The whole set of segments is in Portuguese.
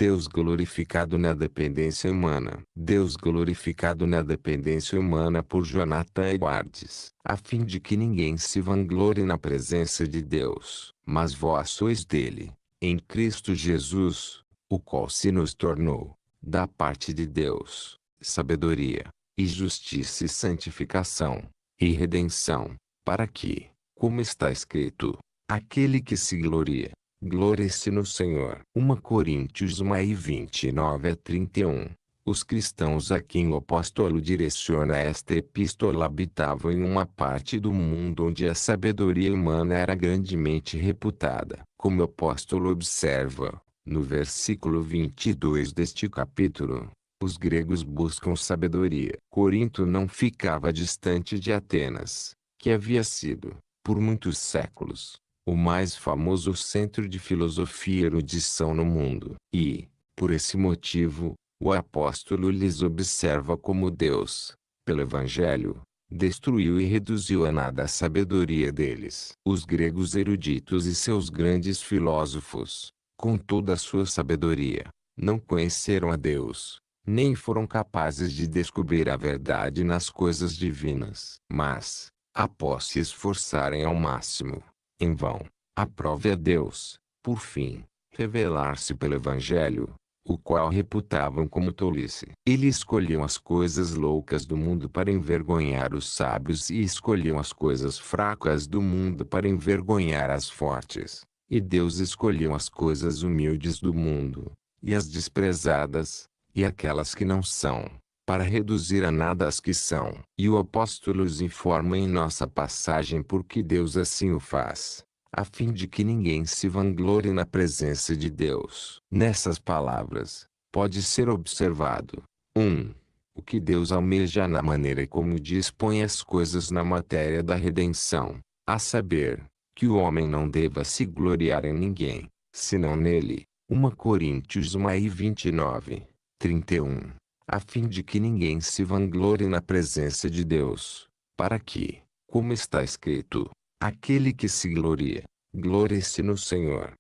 Deus glorificado na dependência humana. Deus glorificado na dependência humana por Jonathan Edwards. A fim de que ninguém se vanglorie na presença de Deus, mas vós sois dele, em Cristo Jesus, o qual se nos tornou, da parte de Deus, sabedoria, e justiça e santificação, e redenção, para que, como está escrito, aquele que se gloria, glorie-se no Senhor. 1 Coríntios 1:29-31. Os cristãos a quem o apóstolo direciona esta epístola habitavam em uma parte do mundo onde a sabedoria humana era grandemente reputada. Como o apóstolo observa, no versículo 22 deste capítulo, os gregos buscam sabedoria. Corinto não ficava distante de Atenas, que havia sido, por muitos séculos, o mais famoso centro de filosofia e erudição no mundo. E, por esse motivo, o apóstolo lhes observa como Deus, pelo Evangelho, destruiu e reduziu a nada a sabedoria deles. Os gregos eruditos e seus grandes filósofos, com toda a sua sabedoria, não conheceram a Deus, nem foram capazes de descobrir a verdade nas coisas divinas. Mas, após se esforçarem ao máximo, em vão, aprove a Deus, por fim, revelar-se pelo Evangelho, o qual reputavam como tolice. Ele escolheu as coisas loucas do mundo para envergonhar os sábios e escolheu as coisas fracas do mundo para envergonhar as fortes. E Deus escolheu as coisas humildes do mundo, e as desprezadas, e aquelas que não são, para reduzir a nada as que são. E o apóstolo nos informa em nossa passagem por que Deus assim o faz, a fim de que ninguém se vanglorie na presença de Deus. Nessas palavras, pode ser observado: 1. O que Deus almeja na maneira como dispõe as coisas na matéria da redenção, a saber, que o homem não deva se gloriar em ninguém, senão nele. 1 Coríntios 1:29-31. A fim de que ninguém se vanglorie na presença de Deus, para que, como está escrito, aquele que se gloria, glorie-se no Senhor.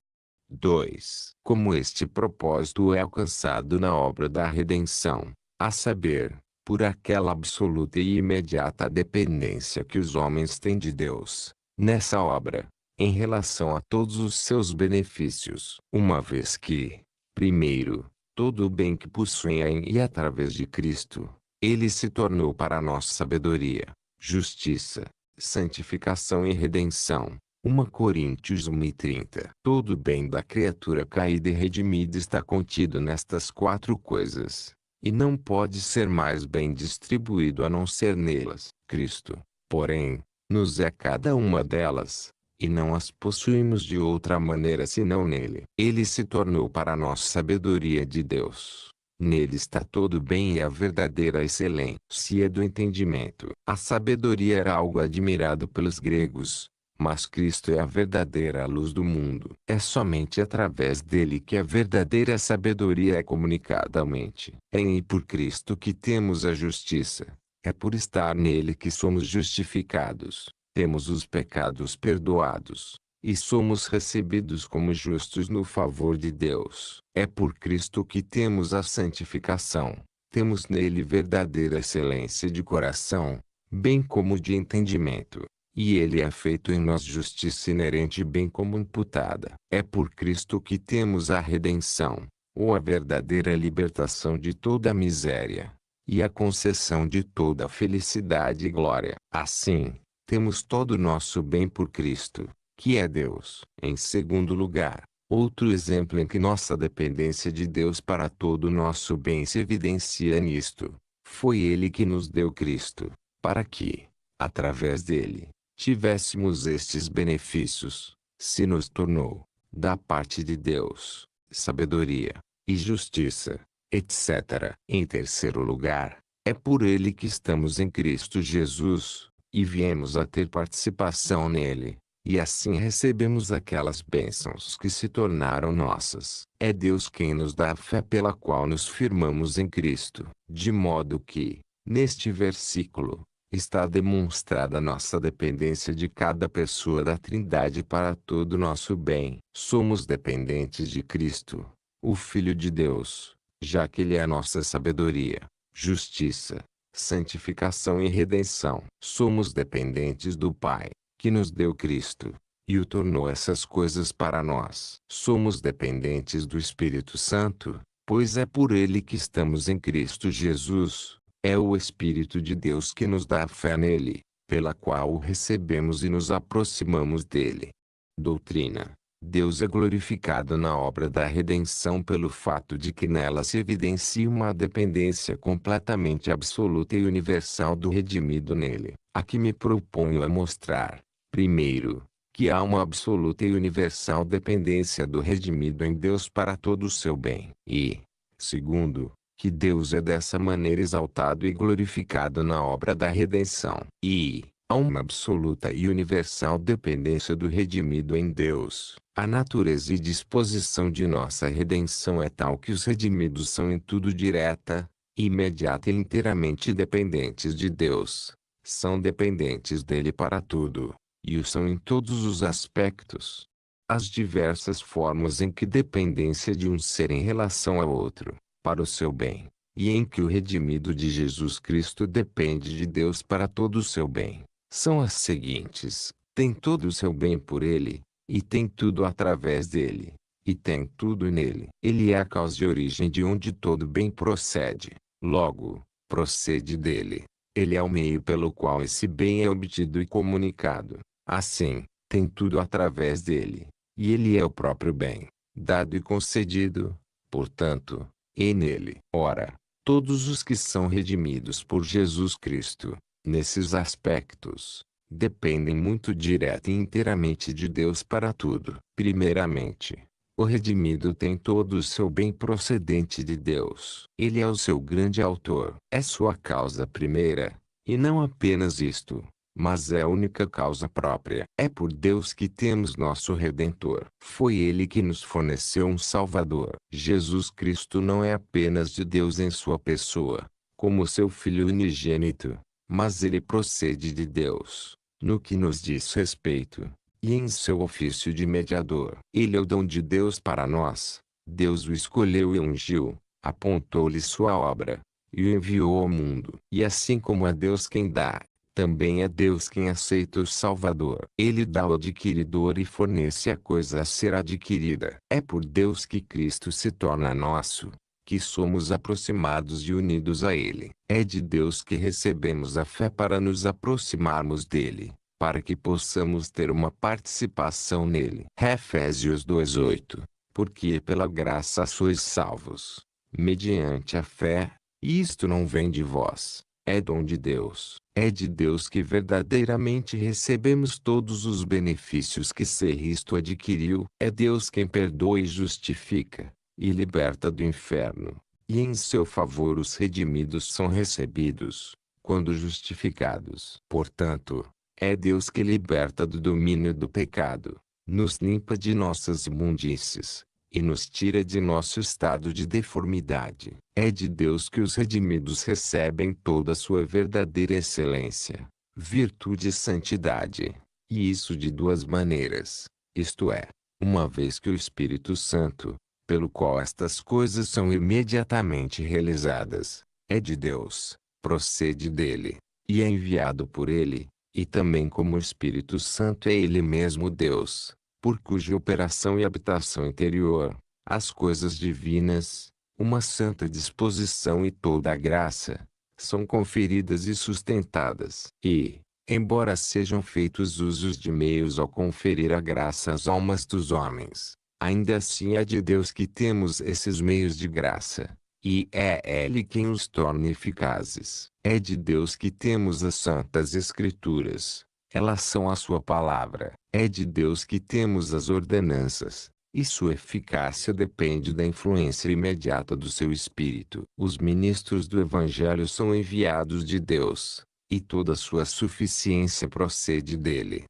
2. Como este propósito é alcançado na obra da redenção, a saber, por aquela absoluta e imediata dependência que os homens têm de Deus, nessa obra, em relação a todos os seus benefícios. Uma vez que, primeiro, todo o bem que possuem em e através de Cristo, ele se tornou para nós sabedoria, justiça, santificação e redenção. 1 Coríntios 1:30. Todo o bem da criatura caída e redimida está contido nestas quatro coisas, e não pode ser mais bem distribuído a não ser nelas. Cristo, porém, nos é cada uma delas, e não as possuímos de outra maneira senão nele. Ele se tornou para nós sabedoria de Deus. Nele está todo o bem e a verdadeira excelência do entendimento. A sabedoria era algo admirado pelos gregos, mas Cristo é a verdadeira luz do mundo. É somente através dele que a verdadeira sabedoria é comunicada à mente. É em e por Cristo que temos a justiça. É por estar nele que somos justificados, temos os pecados perdoados, e somos recebidos como justos no favor de Deus. É por Cristo que temos a santificação, temos nele verdadeira excelência de coração, bem como de entendimento. E ele é feito em nós justiça inerente bem como imputada. É por Cristo que temos a redenção, ou a verdadeira libertação de toda a miséria, e a concessão de toda a felicidade e glória. Assim, temos todo o nosso bem por Cristo, que é Deus. Em segundo lugar, outro exemplo em que nossa dependência de Deus para todo o nosso bem se evidencia nisto: foi Ele que nos deu Cristo, para que, através dele, tivéssemos estes benefícios, se nos tornou, da parte de Deus, sabedoria, e justiça, etc. Em terceiro lugar, é por ele que estamos em Cristo Jesus, e viemos a ter participação nele, e assim recebemos aquelas bênçãos que se tornaram nossas. É Deus quem nos dá a fé pela qual nos firmamos em Cristo, de modo que, neste versículo, está demonstrada nossa dependência de cada pessoa da Trindade para todo o nosso bem. Somos dependentes de Cristo, o Filho de Deus, já que Ele é a nossa sabedoria, justiça, santificação e redenção. Somos dependentes do Pai, que nos deu Cristo, e o tornou essas coisas para nós. Somos dependentes do Espírito Santo, pois é por ele que estamos em Cristo Jesus. É o Espírito de Deus que nos dá a fé nele, pela qual o recebemos e nos aproximamos dele. Doutrina: Deus é glorificado na obra da redenção pelo fato de que nela se evidencia uma dependência completamente absoluta e universal do redimido nele. Aqui me proponho a mostrar, primeiro, que há uma absoluta e universal dependência do redimido em Deus para todo o seu bem. E, segundo, que Deus é dessa maneira exaltado e glorificado na obra da redenção. E, há uma absoluta e universal dependência do redimido em Deus. A natureza e disposição de nossa redenção é tal que os redimidos são em tudo direta, imediata e inteiramente dependentes de Deus. São dependentes dele para tudo, e o são em todos os aspectos. As diversas formas em que dependência de um ser em relação ao outro, para o seu bem, e em que o redimido de Jesus Cristo depende de Deus para todo o seu bem, são as seguintes: tem todo o seu bem por ele, e tem tudo através dele, e tem tudo nele. Ele é a causa e origem de onde todo bem procede, logo, procede dele. Ele é o meio pelo qual esse bem é obtido e comunicado. Assim, tem tudo através dele, e ele é o próprio bem, dado e concedido, portanto, e nele. Ora, todos os que são redimidos por Jesus Cristo, nesses aspectos, dependem muito direta e inteiramente de Deus para tudo. Primeiramente, o redimido tem todo o seu bem procedente de Deus. Ele é o seu grande autor. É sua causa primeira, e não apenas isto, mas é a única causa própria. É por Deus que temos nosso Redentor. Foi Ele que nos forneceu um Salvador. Jesus Cristo não é apenas de Deus em sua pessoa, como seu Filho unigênito, mas Ele procede de Deus, no que nos diz respeito, e em seu ofício de mediador. Ele é o dom de Deus para nós. Deus o escolheu e ungiu, apontou-lhe sua obra, e o enviou ao mundo. E assim como é Deus quem dá, também é Deus quem aceita o Salvador. Ele dá ao adquiridor e fornece a coisa a ser adquirida. É por Deus que Cristo se torna nosso, que somos aproximados e unidos a Ele. É de Deus que recebemos a fé para nos aproximarmos dele, para que possamos ter uma participação nele. Efésios 2:8. Porque pela graça sois salvos, mediante a fé, e isto não vem de vós, é dom de Deus. É de Deus que verdadeiramente recebemos todos os benefícios que Cristo adquiriu. É Deus quem perdoa e justifica, e liberta do inferno. E em seu favor os redimidos são recebidos, quando justificados. Portanto, é Deus que liberta do domínio do pecado, nos limpa de nossas imundícies, e nos tira de nosso estado de deformidade. É de Deus que os redimidos recebem toda a sua verdadeira excelência, virtude e santidade. E isso de duas maneiras, isto é, uma vez que o Espírito Santo, pelo qual estas coisas são imediatamente realizadas, é de Deus, procede dele, e é enviado por ele, e também como o Espírito Santo é ele mesmo Deus, por cuja operação e habitação interior, as coisas divinas, uma santa disposição e toda a graça, são conferidas e sustentadas. E, embora sejam feitos usos de meios ao conferir a graça às almas dos homens, ainda assim é de Deus que temos esses meios de graça, e é Ele quem os torna eficazes. É de Deus que temos as santas Escrituras. Elas são a sua palavra. É de Deus que temos as ordenanças, e sua eficácia depende da influência imediata do seu Espírito. Os ministros do Evangelho são enviados de Deus, e toda sua suficiência procede dele.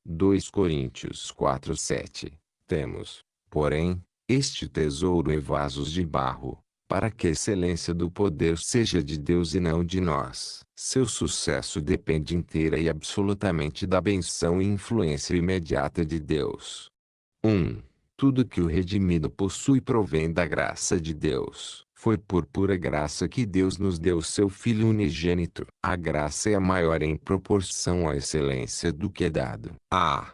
2 Coríntios 4:7. Temos, porém, este tesouro em vasos de barro, para que a excelência do poder seja de Deus e não de nós. Seu sucesso depende inteira e absolutamente da benção e influência imediata de Deus. 1. Tudo que o redimido possui provém da graça de Deus. Foi por pura graça que Deus nos deu seu Filho unigênito. A graça é maior em proporção à excelência do que é dado. A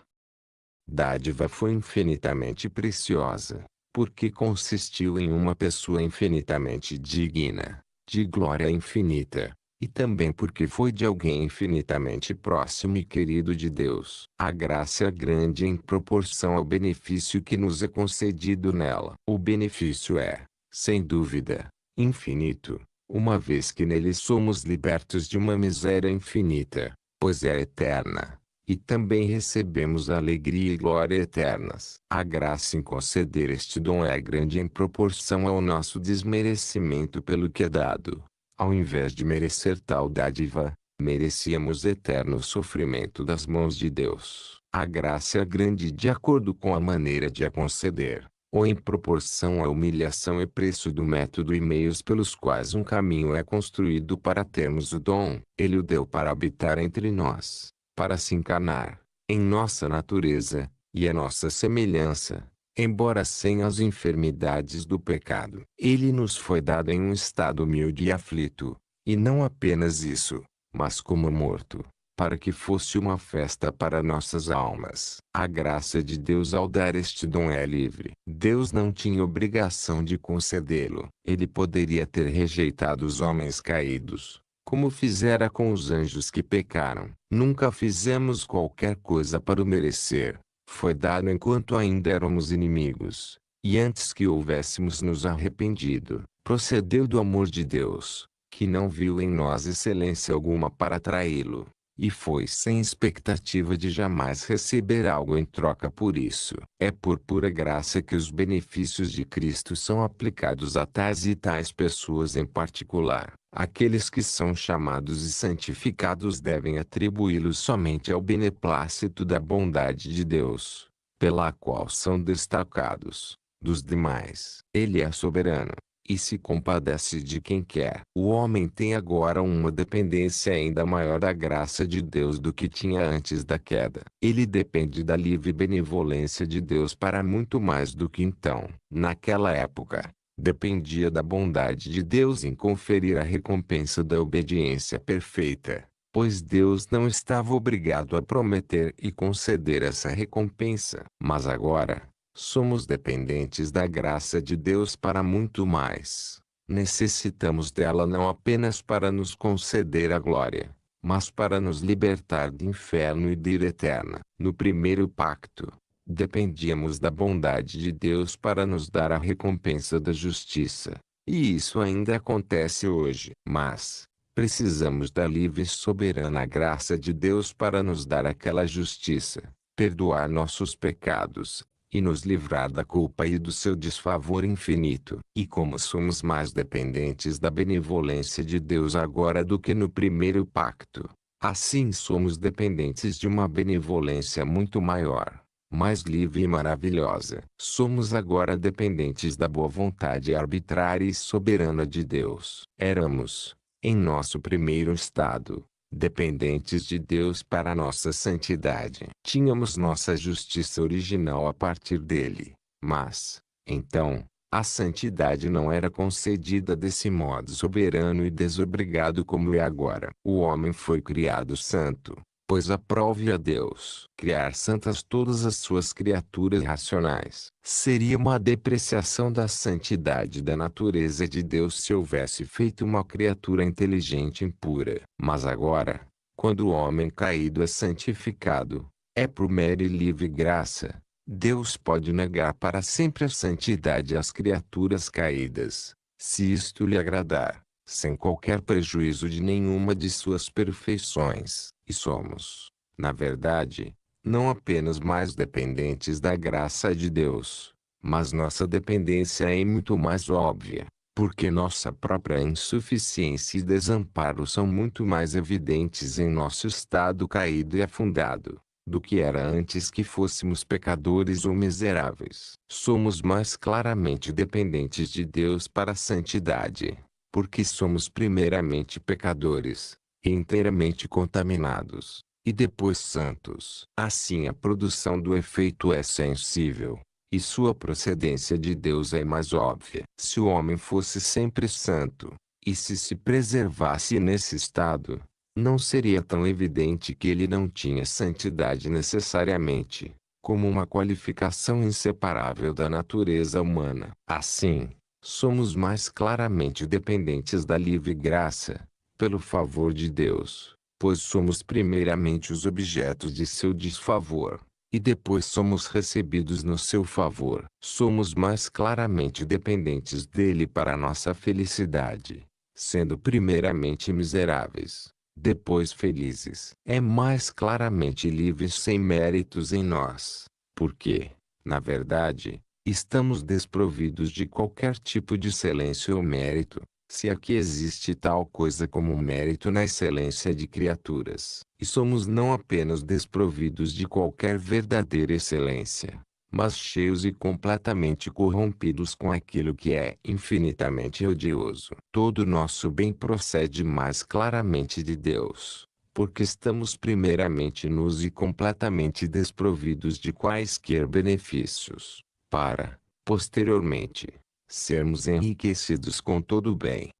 dádiva foi infinitamente preciosa, porque consistiu em uma pessoa infinitamente digna, de glória infinita, e também porque foi de alguém infinitamente próximo e querido de Deus. A graça é grande em proporção ao benefício que nos é concedido nela. O benefício é, sem dúvida, infinito, uma vez que nele somos libertos de uma miséria infinita, pois é eterna. E também recebemos alegria e glória eternas. A graça em conceder este dom é grande em proporção ao nosso desmerecimento pelo que é dado. Ao invés de merecer tal dádiva, merecíamos eterno sofrimento das mãos de Deus. A graça é grande de acordo com a maneira de a conceder, ou em proporção à humilhação e preço do método e meios pelos quais um caminho é construído para termos o dom. Ele o deu para habitar entre nós, para se encarnar, em nossa natureza, e a nossa semelhança, embora sem as enfermidades do pecado. Ele nos foi dado em um estado humilde e aflito, e não apenas isso, mas como morto, para que fosse uma festa para nossas almas. A graça de Deus ao dar este dom é livre. Deus não tinha obrigação de concedê-lo. Ele poderia ter rejeitado os homens caídos, como fizera com os anjos que pecaram. Nunca fizemos qualquer coisa para o merecer. Foi dado enquanto ainda éramos inimigos, e antes que houvéssemos nos arrependido. Procedeu do amor de Deus, que não viu em nós excelência alguma para atraí-lo, e foi sem expectativa de jamais receber algo em troca por isso. É por pura graça que os benefícios de Cristo são aplicados a tais e tais pessoas em particular. Aqueles que são chamados e santificados devem atribuí-los somente ao beneplácito da bondade de Deus, pela qual são destacados dos demais. Ele é soberano, e se compadece de quem quer. O homem tem agora uma dependência ainda maior da graça de Deus do que tinha antes da queda. Ele depende da livre benevolência de Deus para muito mais do que então. Naquela época, dependia da bondade de Deus em conferir a recompensa da obediência perfeita, pois Deus não estava obrigado a prometer e conceder essa recompensa. Mas agora, somos dependentes da graça de Deus para muito mais. Necessitamos dela não apenas para nos conceder a glória, mas para nos libertar do inferno e da ira eterna. No primeiro pacto, dependíamos da bondade de Deus para nos dar a recompensa da justiça. E isso ainda acontece hoje. Mas precisamos da livre e soberana graça de Deus para nos dar aquela justiça, perdoar nossos pecados, e nos livrar da culpa e do seu desfavor infinito. E como somos mais dependentes da benevolência de Deus agora do que no primeiro pacto, assim somos dependentes de uma benevolência muito maior, mais livre e maravilhosa. Somos agora dependentes da boa vontade arbitrária e soberana de Deus. Éramos, em nosso primeiro estado, dependentes de Deus para nossa santidade. Tínhamos nossa justiça original a partir dele, mas, então, a santidade não era concedida desse modo soberano e desobrigado como é agora. O homem foi criado santo, pois aprove a Deus criar santas todas as suas criaturas racionais. Seria uma depreciação da santidade da natureza de Deus se houvesse feito uma criatura inteligente impura. Mas agora, quando o homem caído é santificado, é por mera e livre graça. Deus pode negar para sempre a santidade às criaturas caídas, se isto lhe agradar, sem qualquer prejuízo de nenhuma de suas perfeições. E somos, na verdade, não apenas mais dependentes da graça de Deus, mas nossa dependência é muito mais óbvia, porque nossa própria insuficiência e desamparo são muito mais evidentes em nosso estado caído e afundado, do que era antes que fôssemos pecadores ou miseráveis. Somos mais claramente dependentes de Deus para a santidade, porque somos primeiramente pecadores, e inteiramente contaminados, e depois santos. Assim a produção do efeito é sensível, e sua procedência de Deus é mais óbvia. Se o homem fosse sempre santo, e se preservasse nesse estado, não seria tão evidente que ele não tinha santidade necessariamente, como uma qualificação inseparável da natureza humana. Assim, somos mais claramente dependentes da livre graça, pelo favor de Deus, pois somos primeiramente os objetos de seu desfavor, e depois somos recebidos no seu favor. Somos mais claramente dependentes dele para nossa felicidade, sendo primeiramente miseráveis, depois felizes. É mais claramente livres sem méritos em nós, porque, na verdade, estamos desprovidos de qualquer tipo de excelência ou mérito, se aqui existe tal coisa como mérito na excelência de criaturas. E somos não apenas desprovidos de qualquer verdadeira excelência, mas cheios e completamente corrompidos com aquilo que é infinitamente odioso. Todo nosso bem procede mais claramente de Deus, porque estamos primeiramente nus e completamente desprovidos de quaisquer benefícios, para, posteriormente, sermos enriquecidos com todo o bem.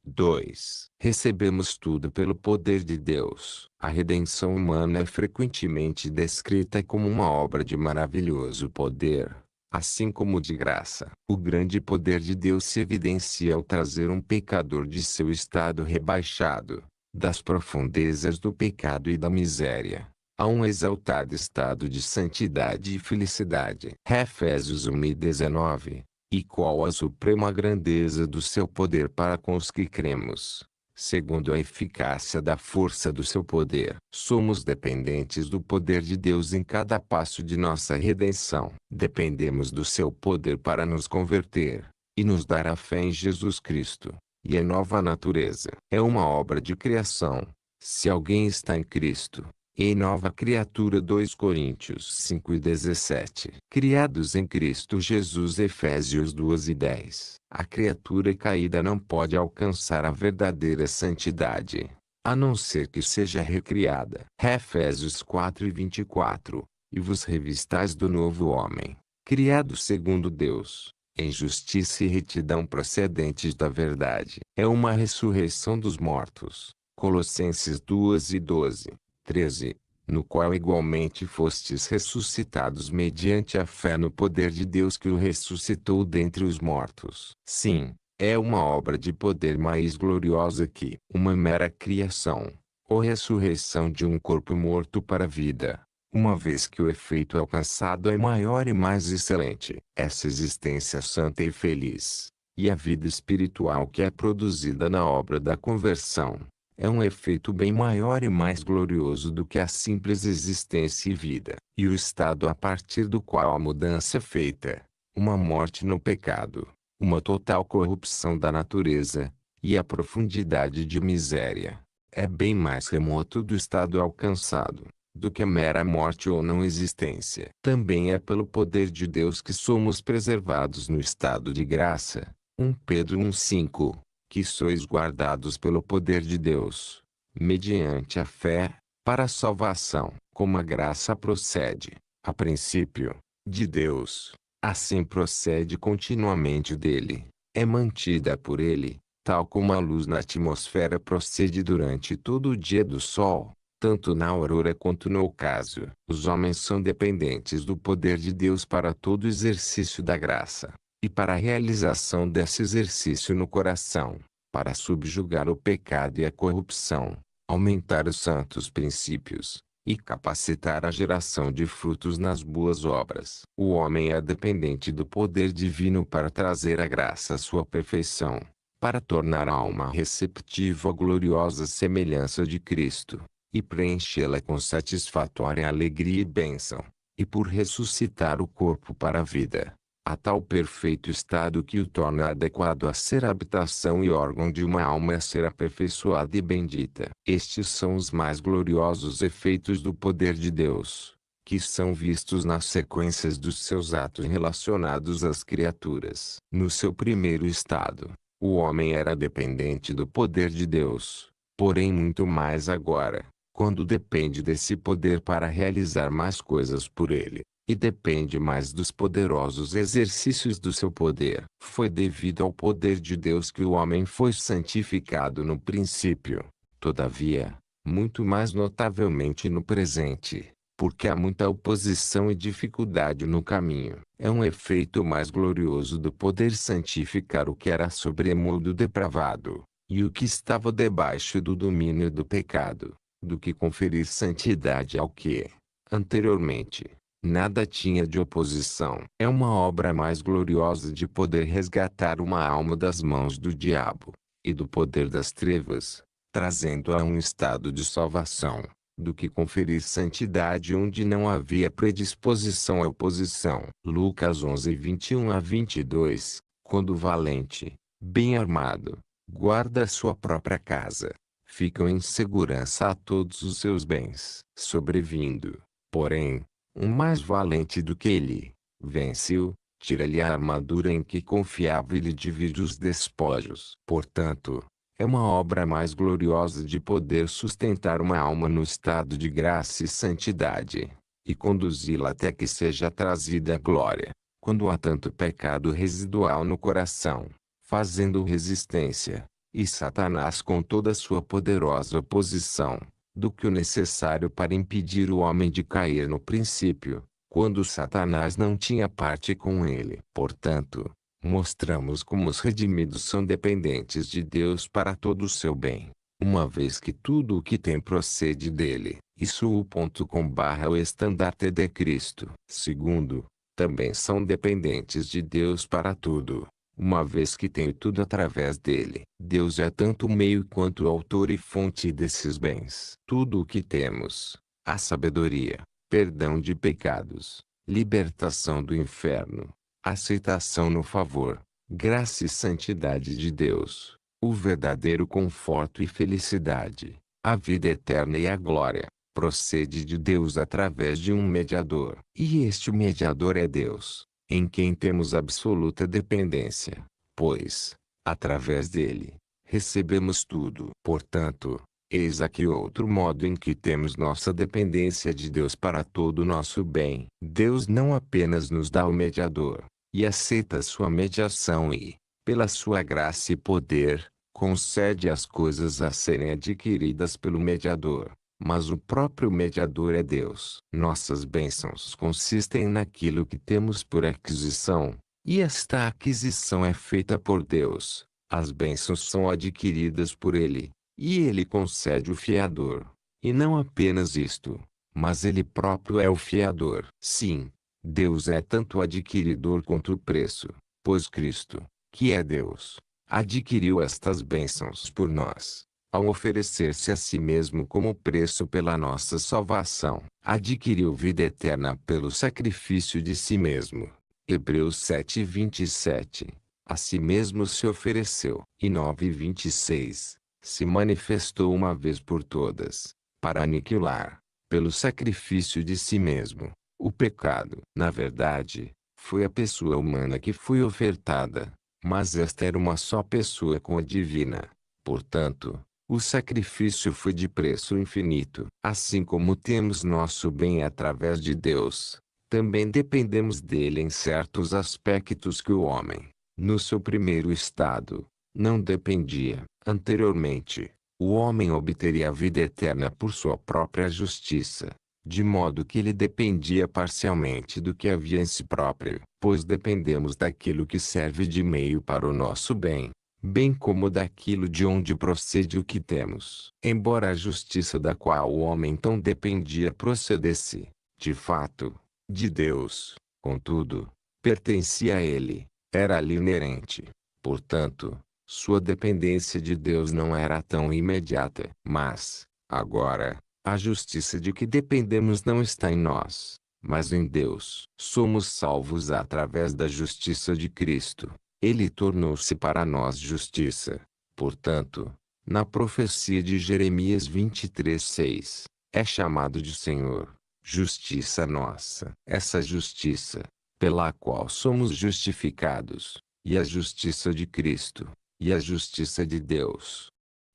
2. Recebemos tudo pelo poder de Deus. A redenção humana é frequentemente descrita como uma obra de maravilhoso poder, assim como de graça. O grande poder de Deus se evidencia ao trazer um pecador de seu estado rebaixado, das profundezas do pecado e da miséria, a um exaltado estado de santidade e felicidade. Efésios 1:19. E qual a suprema grandeza do seu poder para com os que cremos, segundo a eficácia da força do seu poder. Somos dependentes do poder de Deus em cada passo de nossa redenção. Dependemos do seu poder para nos converter, e nos dar a fé em Jesus Cristo, e a nova natureza. É uma obra de criação. Se alguém está em Cristo, e nova criatura. 2 Coríntios 5:17. Criados em Cristo Jesus. Efésios 2:10. A criatura caída não pode alcançar a verdadeira santidade, a não ser que seja recriada. Efésios 4:24. E vos revistais do novo homem, criado segundo Deus, em justiça e retidão procedentes da verdade. É uma ressurreição dos mortos. Colossenses 2:12. 13, no qual igualmente fostes ressuscitados mediante a fé no poder de Deus que o ressuscitou dentre os mortos. Sim, é uma obra de poder mais gloriosa que uma mera criação, ou ressurreição de um corpo morto para a vida, uma vez que o efeito alcançado é maior e mais excelente. Essa existência santa e feliz, e a vida espiritual que é produzida na obra da conversão, é um efeito bem maior e mais glorioso do que a simples existência e vida. E o estado a partir do qual a mudança é feita, uma morte no pecado, uma total corrupção da natureza, e a profundidade de miséria, é bem mais remoto do estado alcançado, do que a mera morte ou não existência. Também é pelo poder de Deus que somos preservados no estado de graça. 1 Pedro 1:5. Que sois guardados pelo poder de Deus, mediante a fé, para a salvação. Como a graça procede, a princípio, de Deus, assim procede continuamente dele, é mantida por ele, tal como a luz na atmosfera procede durante todo o dia do sol, tanto na aurora quanto no ocaso. Os homens são dependentes do poder de Deus para todo o exercício da graça, e para a realização desse exercício no coração, para subjugar o pecado e a corrupção, aumentar os santos princípios, e capacitar a geração de frutos nas boas obras. O homem é dependente do poder divino para trazer a graça à sua perfeição, para tornar a alma receptiva à gloriosa semelhança de Cristo, e preenchê-la com satisfatória alegria e bênção, e por ressuscitar o corpo para a vida, a tal perfeito estado que o torna adequado a ser a habitação e órgão de uma alma a ser aperfeiçoada e bendita. Estes são os mais gloriosos efeitos do poder de Deus, que são vistos nas sequências dos seus atos relacionados às criaturas. No seu primeiro estado, o homem era dependente do poder de Deus, porém muito mais agora, quando depende desse poder para realizar mais coisas por ele. e depende mais dos poderosos exercícios do seu poder. Foi devido ao poder de Deus que o homem foi santificado no princípio. Todavia, muito mais notavelmente no presente, porque há muita oposição e dificuldade no caminho. É um efeito mais glorioso do poder santificar o que era sobremodo depravado, e o que estava debaixo do domínio do pecado, do que conferir santidade ao que, anteriormente, nada tinha de oposição. É uma obra mais gloriosa de poder resgatar uma alma das mãos do diabo, e do poder das trevas, trazendo-a a um estado de salvação, do que conferir santidade onde não havia predisposição à oposição. Lucas 11:21-22. Quando o valente, bem armado, guarda sua própria casa, ficam em segurança a todos os seus bens. Sobrevindo, porém, um mais valente do que ele, vence-o, tira-lhe a armadura em que confiava e lhe divide os despojos. Portanto, é uma obra mais gloriosa de poder sustentar uma alma no estado de graça e santidade, e conduzi-la até que seja trazida à glória, quando há tanto pecado residual no coração, fazendo resistência, e Satanás com toda sua poderosa oposição, do que o necessário para impedir o homem de cair no princípio, quando Satanás não tinha parte com ele. Portanto, mostramos como os redimidos são dependentes de Deus para todo o seu bem, uma vez que tudo o que tem procede dele. Isso o estandarte de Cristo. Segundo, também são dependentes de Deus para tudo, uma vez que tem tudo através dele. Deus é tanto o meio quanto o autor e fonte desses bens. Tudo o que temos, a sabedoria, perdão de pecados, libertação do inferno, aceitação no favor, graça e santidade de Deus, o verdadeiro conforto e felicidade, a vida eterna e a glória, procede de Deus através de um mediador. E este mediador é Deus, em quem temos absoluta dependência, pois, através dele, recebemos tudo. Portanto, eis aqui outro modo em que temos nossa dependência de Deus para todo o nosso bem. Deus não apenas nos dá o mediador, e aceita sua mediação e, pela sua graça e poder, concede as coisas a serem adquiridas pelo mediador, mas o próprio mediador é Deus. Nossas bênçãos consistem naquilo que temos por aquisição, e esta aquisição é feita por Deus. As bênçãos são adquiridas por Ele, e Ele concede o fiador. E não apenas isto, mas Ele próprio é o fiador. Sim, Deus é tanto o adquiridor quanto o preço, pois Cristo, que é Deus, adquiriu estas bênçãos por nós, ao oferecer-se a si mesmo como preço pela nossa salvação. Adquiriu vida eterna pelo sacrifício de si mesmo. Hebreus 7:27. A si mesmo se ofereceu. E 9:26. Se manifestou uma vez por todas, para aniquilar, pelo sacrifício de si mesmo, o pecado. Na verdade, foi a pessoa humana que foi ofertada, mas esta era uma só pessoa com a divina. Portanto, o sacrifício foi de preço infinito. Assim como temos nosso bem através de Deus, também dependemos dele em certos aspectos que o homem, no seu primeiro estado, não dependia. Anteriormente, o homem obteria a vida eterna por sua própria justiça, de modo que ele dependia parcialmente do que havia em si próprio, pois dependemos daquilo que serve de meio para o nosso bem, bem como daquilo de onde procede o que temos. Embora a justiça da qual o homem tão dependia procedesse, de fato, de Deus, contudo, pertencia a ele, era-lhe inerente. Portanto, sua dependência de Deus não era tão imediata. Mas, agora, a justiça de que dependemos não está em nós, mas em Deus. Somos salvos através da justiça de Cristo. Ele tornou-se para nós justiça. Portanto, na profecia de Jeremias 23:6, é chamado de Senhor, justiça nossa. Essa justiça, pela qual somos justificados, e a justiça de Cristo, e a justiça de Deus.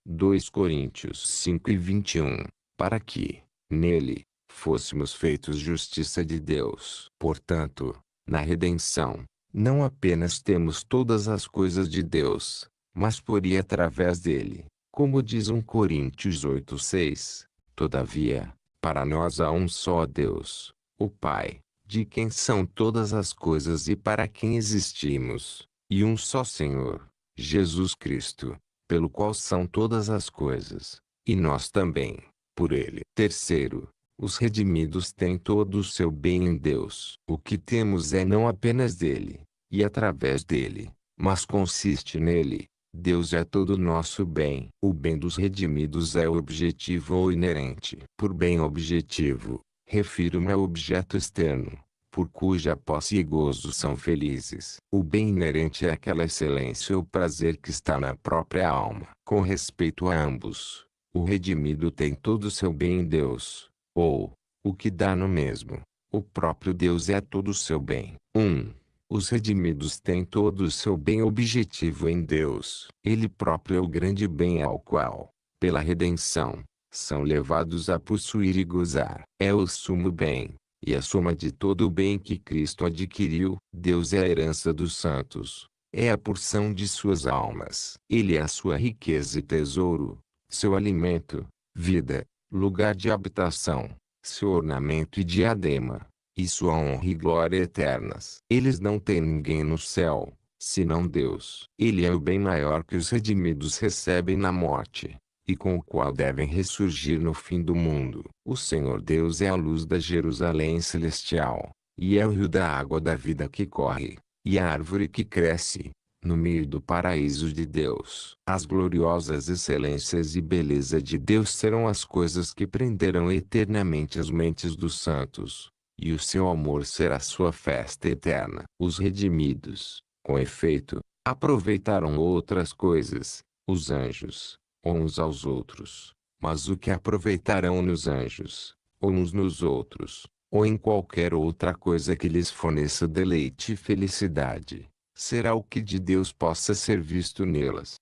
2 Coríntios 5:21. Para que, nele, fôssemos feitos justiça de Deus. Portanto, na redenção, não apenas temos todas as coisas de Deus, mas por e através dele, como diz 1 Coríntios 8:6, todavia, para nós há um só Deus, o Pai, de quem são todas as coisas e para quem existimos, e um só Senhor, Jesus Cristo, pelo qual são todas as coisas, e nós também, por ele. Terceiro, os redimidos têm todo o seu bem em Deus. O que temos é não apenas dele, e através dele, mas consiste nele. Deus é todo o nosso bem. O bem dos redimidos é objetivo ou inerente. Por bem objetivo, refiro-me ao objeto externo, por cuja posse e gozo são felizes. O bem inerente é aquela excelência ou prazer que está na própria alma. Com respeito a ambos, o redimido tem todo o seu bem em Deus, ou, o que dá no mesmo, o próprio Deus é todo o seu bem. 1. Os redimidos têm todo o seu bem objetivo em Deus. Ele próprio é o grande bem ao qual, pela redenção, são levados a possuir e gozar. É o sumo bem, e a soma de todo o bem que Cristo adquiriu. Deus é a herança dos santos, é a porção de suas almas. Ele é a sua riqueza e tesouro, seu alimento, vida, lugar de habitação, seu ornamento e diadema, e sua honra e glória eternas. Eles não têm ninguém no céu, senão Deus. Ele é o bem maior que os redimidos recebem na morte, e com o qual devem ressurgir no fim do mundo. O Senhor Deus é a luz da Jerusalém celestial, e é o rio da água da vida que corre, e a árvore que cresce, no meio do paraíso de Deus. As gloriosas excelências e beleza de Deus serão as coisas que prenderão eternamente as mentes dos santos, e o seu amor será sua festa eterna. Os redimidos, com efeito, aproveitaram outras coisas, os anjos, uns aos outros, mas o que aproveitarão nos anjos, ou uns nos outros, ou em qualquer outra coisa que lhes forneça deleite e felicidade, será o que de Deus possa ser visto nelas.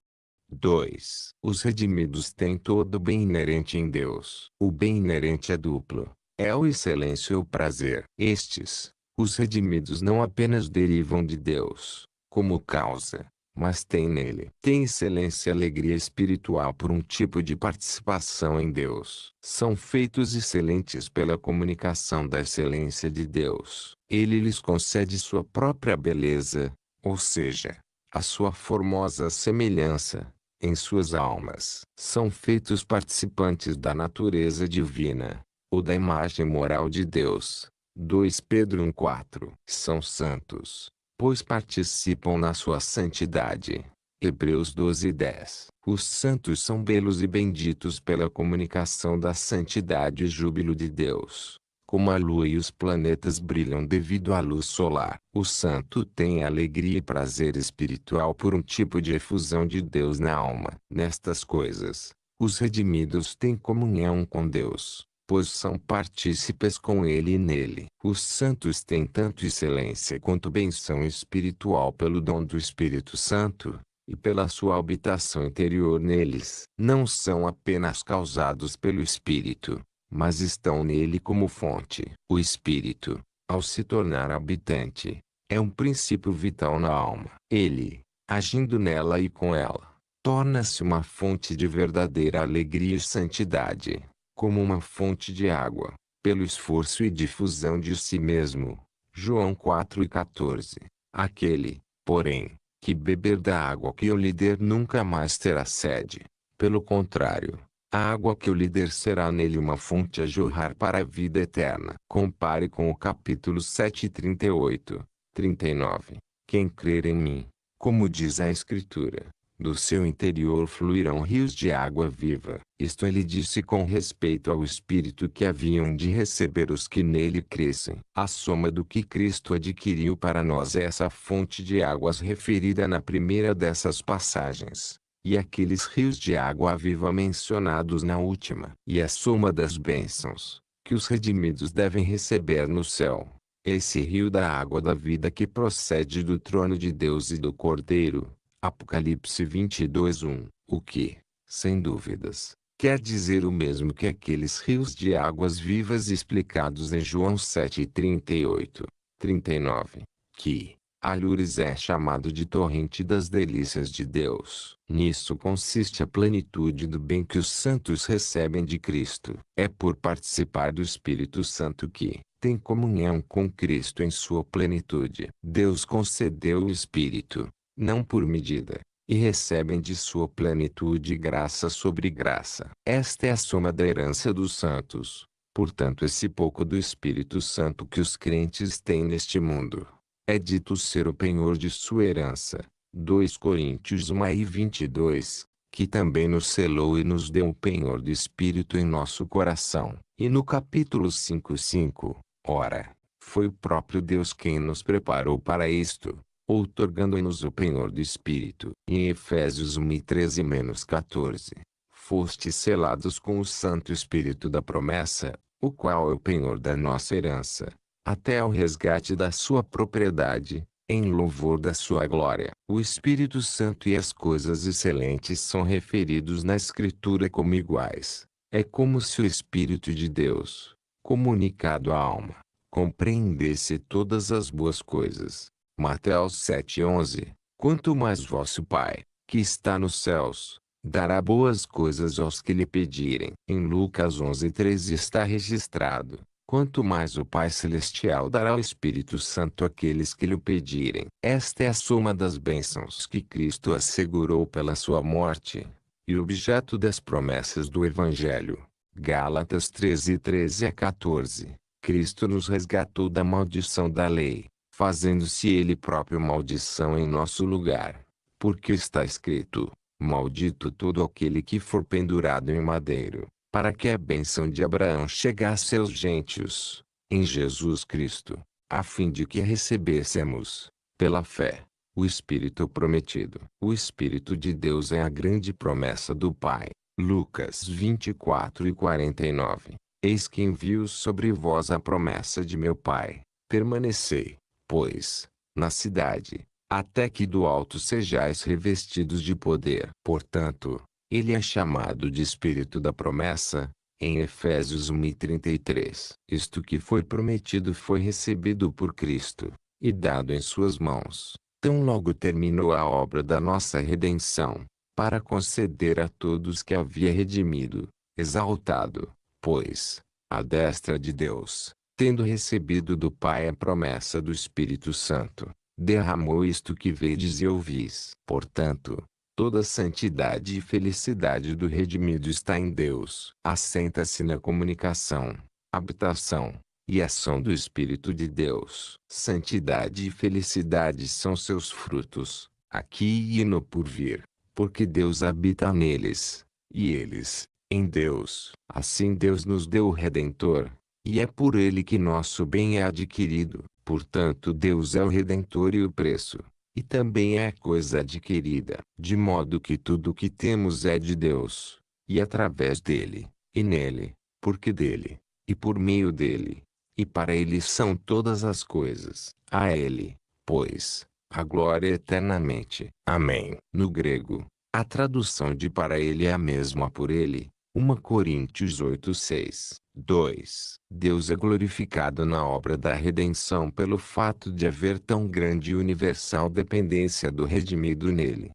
2. Os redimidos têm todo o bem inerente em Deus. O bem inerente é duplo, é o excelência e o prazer. Estes, os redimidos não apenas derivam de Deus, como causa, mas têm nele. Têm excelência e alegria espiritual por um tipo de participação em Deus. São feitos excelentes pela comunicação da excelência de Deus. Ele lhes concede sua própria beleza, ou seja, a sua formosa semelhança, em suas almas. São feitos participantes da natureza divina, ou da imagem moral de Deus. 2 Pedro 1:4. São santos, pois participam na sua santidade. Hebreus 12:10. Os santos são belos e benditos pela comunicação da santidade e júbilo de Deus. Como a lua e os planetas brilham devido à luz solar. O santo tem alegria e prazer espiritual por um tipo de efusão de Deus na alma. Nestas coisas, os redimidos têm comunhão com Deus, pois são partícipes com ele e nele. Os santos têm tanto excelência quanto benção espiritual pelo dom do Espírito Santo, e pela sua habitação interior neles. Não são apenas causados pelo Espírito, mas estão nele como fonte. O Espírito, ao se tornar habitante, é um princípio vital na alma. Ele, agindo nela e com ela, torna-se uma fonte de verdadeira alegria e santidade, como uma fonte de água, pelo esforço e difusão de si mesmo. João 4:14. Aquele, porém, que beber da água que eu lhe der nunca mais terá sede. Pelo contrário, a água que eu lhe der será nele uma fonte a jorrar para a vida eterna. Compare com o capítulo 7:38, 39. Quem crer em mim, como diz a Escritura, do seu interior fluirão rios de água viva. Isto ele disse com respeito ao Espírito que haviam de receber os que nele crescem. A soma do que Cristo adquiriu para nós é essa fonte de águas referida na primeira dessas passagens, e aqueles rios de água viva mencionados na última. E a soma das bênçãos, que os redimidos devem receber no céu, esse rio da água da vida que procede do trono de Deus e do Cordeiro. Apocalipse 22:1. O que, sem dúvidas, Quer dizer o mesmo que aqueles rios de águas vivas explicados em João 7:38, 39, que Alhures é chamado de torrente das delícias de Deus. Nisso consiste a plenitude do bem que os santos recebem de Cristo. É por participar do Espírito Santo que tem comunhão com Cristo em sua plenitude. Deus concedeu o Espírito, não por medida, e recebem de sua plenitude graça sobre graça. Esta é a soma da herança dos santos. Portanto, esse pouco do Espírito Santo que os crentes têm neste mundo é dito ser o penhor de sua herança. 2 Coríntios 1:22, que também nos selou e nos deu o penhor do Espírito em nosso coração. E no capítulo 5:5, ora, foi o próprio Deus quem nos preparou para isto, outorgando-nos o penhor do Espírito. E em Efésios 1:13-14, fostes selados com o Santo Espírito da promessa, o qual é o penhor da nossa herança, até ao resgate da sua propriedade, em louvor da sua glória. O Espírito Santo e as coisas excelentes são referidos na Escritura como iguais. É como se o Espírito de Deus, comunicado à alma, compreendesse todas as boas coisas. Mateus 7:11, quanto mais vosso Pai, que está nos céus, dará boas coisas aos que lhe pedirem. Em Lucas 11:13 está registrado, quanto mais o Pai Celestial dará o Espírito Santo àqueles que lhe pedirem. Esta é a soma das bênçãos que Cristo assegurou pela sua morte, e objeto das promessas do Evangelho. Gálatas 13:13-14. Cristo nos resgatou da maldição da lei, fazendo-se Ele próprio maldição em nosso lugar. Porque está escrito: maldito todo aquele que for pendurado em madeiro, para que a bênção de Abraão chegasse aos gentios, em Jesus Cristo, a fim de que recebêssemos, pela fé, o Espírito prometido. O Espírito de Deus é a grande promessa do Pai. Lucas 24:49. Eis que envio sobre vós a promessa de meu Pai. Permanecei, pois, na cidade, até que do alto sejais revestidos de poder. Portanto, ele é chamado de Espírito da promessa, em Efésios 1:33. Isto que foi prometido foi recebido por Cristo, e dado em suas mãos, tão logo terminou a obra da nossa redenção, para conceder a todos que havia redimido, exaltado, pois, à destra de Deus, tendo recebido do Pai a promessa do Espírito Santo, derramou isto que vedes e ouvis. Portanto, toda a santidade e felicidade do redimido está em Deus. Assenta-se na comunicação, habitação e ação do Espírito de Deus. Santidade e felicidade são seus frutos, aqui e no porvir, porque Deus habita neles, e eles, em Deus. Assim Deus nos deu o Redentor, e é por ele que nosso bem é adquirido. Portanto, Deus é o Redentor e o preço, e também é coisa adquirida, de modo que tudo o que temos é de Deus, e através dele, e nele, porque dele, e por meio dele, e para ele são todas as coisas. A ele, pois, a glória eternamente. Amém. No grego, a tradução de para ele é a mesma por ele. 1 Coríntios 8:6. 2. Deus é glorificado na obra da redenção pelo fato de haver tão grande e universal dependência do redimido nele.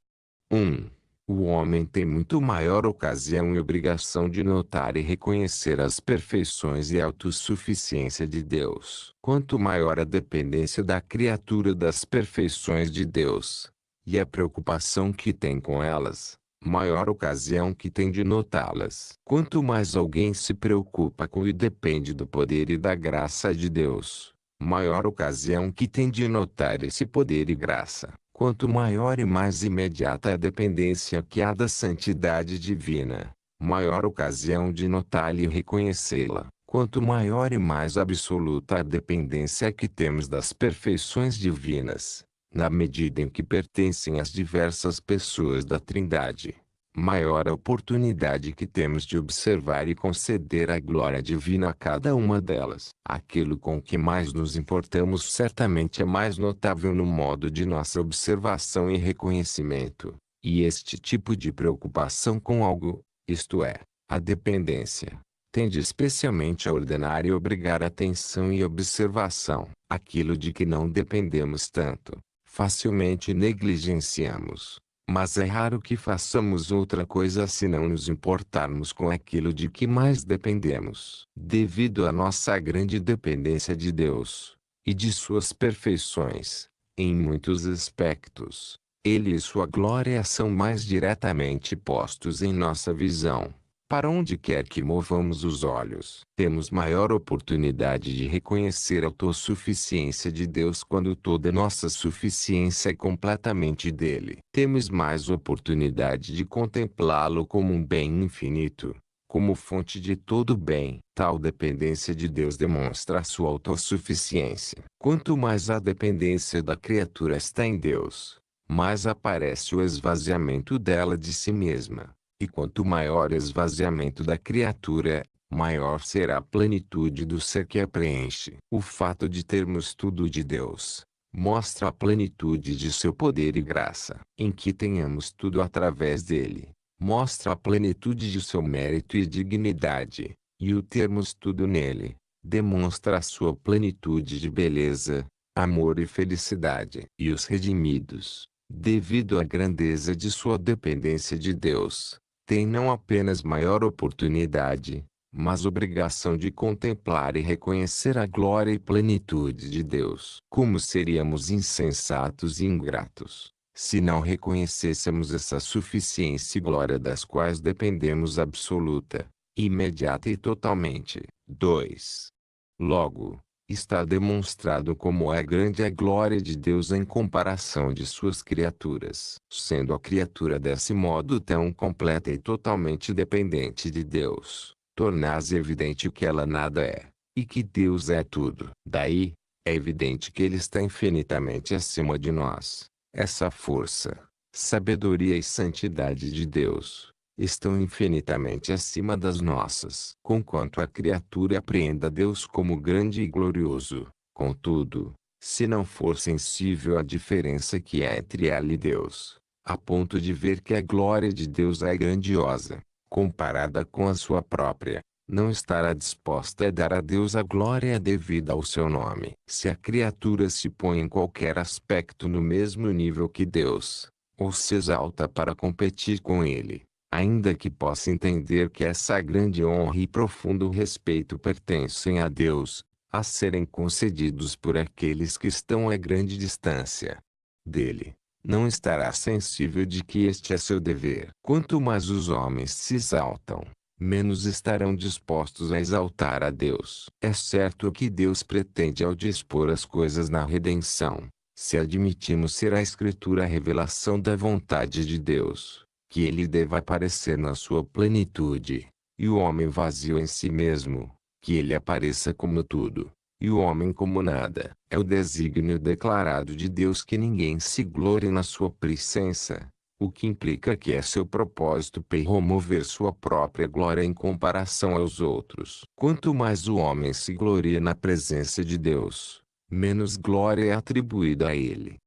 1. O homem tem muito maior ocasião e obrigação de notar e reconhecer as perfeições e autossuficiência de Deus. Quanto maior a dependência da criatura das perfeições de Deus, e a preocupação que tem com elas, maior ocasião que tem de notá-las. Quanto mais alguém se preocupa com e depende do poder e da graça de Deus, maior ocasião que tem de notar esse poder e graça. Quanto maior e mais imediata a dependência que há da santidade divina, maior ocasião de notá-la e reconhecê-la. Quanto maior e mais absoluta a dependência que temos das perfeições divinas, na medida em que pertencem às diversas pessoas da Trindade, maior a oportunidade que temos de observar e conceder a glória divina a cada uma delas. Aquilo com que mais nos importamos certamente é mais notável no modo de nossa observação e reconhecimento, e este tipo de preocupação com algo, isto é, A dependência tende especialmente a ordenar e obrigar atenção e observação. Aquilo de que não dependemos tanto, facilmente negligenciamos. Mas é raro que façamos outra coisa senão nos importarmos com aquilo de que mais dependemos. Devido à nossa grande dependência de Deus e de suas perfeições, em muitos aspectos, Ele e sua glória são mais diretamente postos em nossa visão. Para onde quer que movamos os olhos, temos maior oportunidade de reconhecer a autossuficiência de Deus quando toda nossa suficiência é completamente dele. Temos mais oportunidade de contemplá-lo como um bem infinito, como fonte de todo bem. Tal dependência de Deus demonstra a sua autossuficiência. Quanto mais a dependência da criatura está em Deus, mais aparece o esvaziamento dela de si mesma. E quanto maior o esvaziamento da criatura, maior será a plenitude do ser que a preenche. O fato de termos tudo de Deus mostra a plenitude de seu poder e graça. Em que tenhamos tudo através dele, mostra a plenitude de seu mérito e dignidade. E o termos tudo nele, demonstra a sua plenitude de beleza, amor e felicidade. E os redimidos, devido à grandeza de sua dependência de Deus, tem não apenas maior oportunidade, mas obrigação de contemplar e reconhecer a glória e plenitude de Deus. Como seríamos insensatos e ingratos, se não reconhecêssemos essa suficiência e glória das quais dependemos absoluta, imediata e totalmente. 2. Logo, está demonstrado como é grande a glória de Deus em comparação de suas criaturas. Sendo a criatura desse modo tão completa e totalmente dependente de Deus, torna-se evidente que ela nada é, e que Deus é tudo. Daí, é evidente que Ele está infinitamente acima de nós. Essa força, sabedoria e santidade de Deus estão infinitamente acima das nossas. Conquanto a criatura apreenda Deus como grande e glorioso, contudo, se não for sensível à diferença que há entre ela e Deus, a ponto de ver que a glória de Deus é grandiosa, comparada com a sua própria, não estará disposta a dar a Deus a glória devida ao seu nome. Se a criatura se põe em qualquer aspecto no mesmo nível que Deus, ou se exalta para competir com Ele, ainda que possa entender que essa grande honra e profundo respeito pertencem a Deus, a serem concedidos por aqueles que estão a grande distância dele, não estará sensível de que este é seu dever. Quanto mais os homens se exaltam, menos estarão dispostos a exaltar a Deus. É certo que Deus pretende ao dispor as coisas na redenção, se admitimos ser a Escritura a revelação da vontade de Deus, que ele deva aparecer na sua plenitude, e o homem vazio em si mesmo, que ele apareça como tudo, e o homem como nada. É o desígnio declarado de Deus que ninguém se glorie na sua presença, o que implica que é seu propósito promover sua própria glória em comparação aos outros. Quanto mais o homem se gloria na presença de Deus, menos glória é atribuída a ele.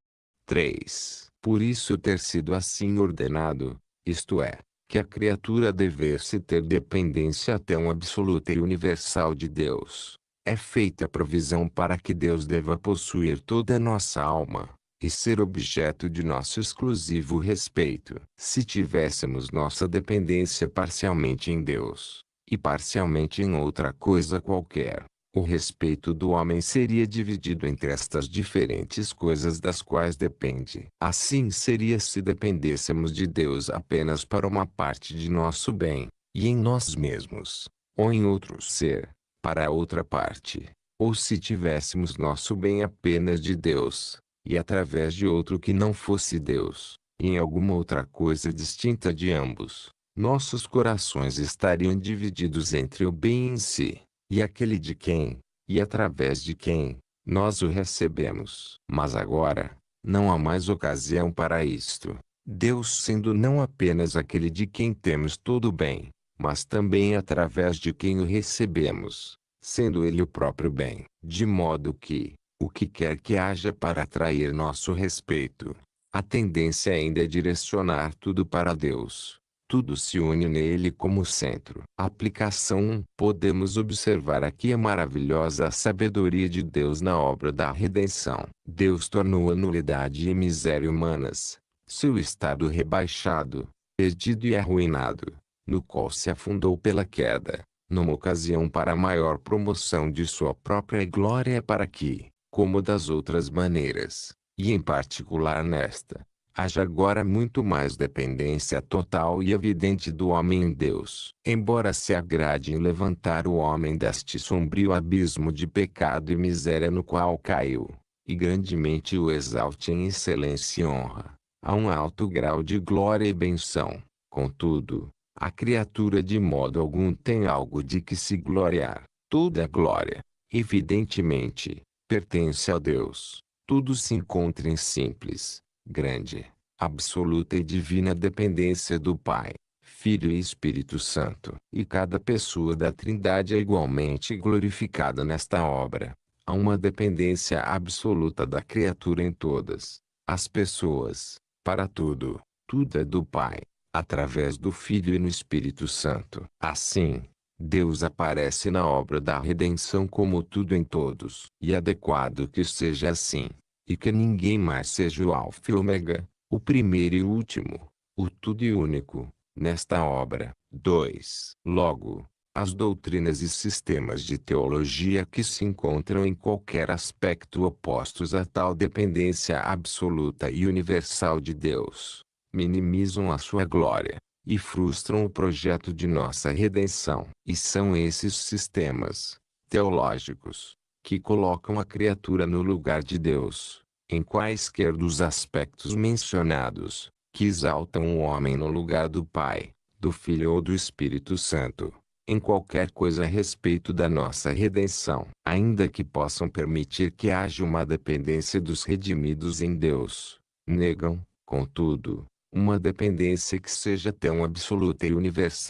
3. Por isso ter sido assim ordenado, isto é, que a criatura devesse ter dependência tão absoluta e universal de Deus, é feita a provisão para que Deus deva possuir toda a nossa alma, e ser objeto de nosso exclusivo respeito. Se tivéssemos nossa dependência parcialmente em Deus, e parcialmente em outra coisa qualquer, o respeito do homem seria dividido entre estas diferentes coisas das quais depende. Assim seria se dependêssemos de Deus apenas para uma parte de nosso bem, e em nós mesmos, ou em outro ser, para a outra parte, ou se tivéssemos nosso bem apenas de Deus, e através de outro que não fosse Deus, e em alguma outra coisa distinta de ambos, nossos corações estariam divididos entre o bem em si, e aquele de quem, e através de quem, nós o recebemos. Mas agora, não há mais ocasião para isto. Deus sendo não apenas aquele de quem temos todo o bem, mas também através de quem o recebemos, sendo ele o próprio bem. De modo que, o que quer que haja para atrair nosso respeito, a tendência ainda é direcionar tudo para Deus. tudo se une nele como centro. Aplicação 1. Podemos observar aqui a maravilhosa sabedoria de Deus na obra da redenção. Deus tornou a nulidade e miséria humanas, seu estado rebaixado, perdido e arruinado, no qual se afundou pela queda, numa ocasião para a maior promoção de sua própria glória, para que, como das outras maneiras, e em particular nesta, haja agora muito mais dependência total e evidente do homem em Deus. Embora se agrade em levantar o homem deste sombrio abismo de pecado e miséria no qual caiu, e grandemente o exalte em excelência e honra, a um alto grau de glória e benção, contudo, a criatura de modo algum tem algo de que se gloriar. Toda a glória, evidentemente, pertence a Deus. Tudo se encontra em simples, grande, absoluta e divina dependência do Pai, Filho e Espírito Santo. E cada pessoa da Trindade é igualmente glorificada nesta obra. Há uma dependência absoluta da criatura em todas as pessoas, para tudo. Tudo é do Pai, através do Filho e no Espírito Santo. Assim, Deus aparece na obra da redenção como tudo em todos. E é adequado que seja assim, e que ninguém mais seja o Alfa e Ômega, o primeiro e o último, o tudo e único, nesta obra. 2. Logo, as doutrinas e sistemas de teologia que se encontram em qualquer aspecto opostos a tal dependência absoluta e universal de Deus, minimizam a sua glória, e frustram o projeto de nossa redenção. E são esses sistemas teológicos que colocam a criatura no lugar de Deus, em quaisquer dos aspectos mencionados, que exaltam o homem no lugar do Pai, do Filho ou do Espírito Santo, em qualquer coisa a respeito da nossa redenção. Ainda que possam permitir que haja uma dependência dos redimidos em Deus, negam, contudo, uma dependência que seja tão absoluta e universal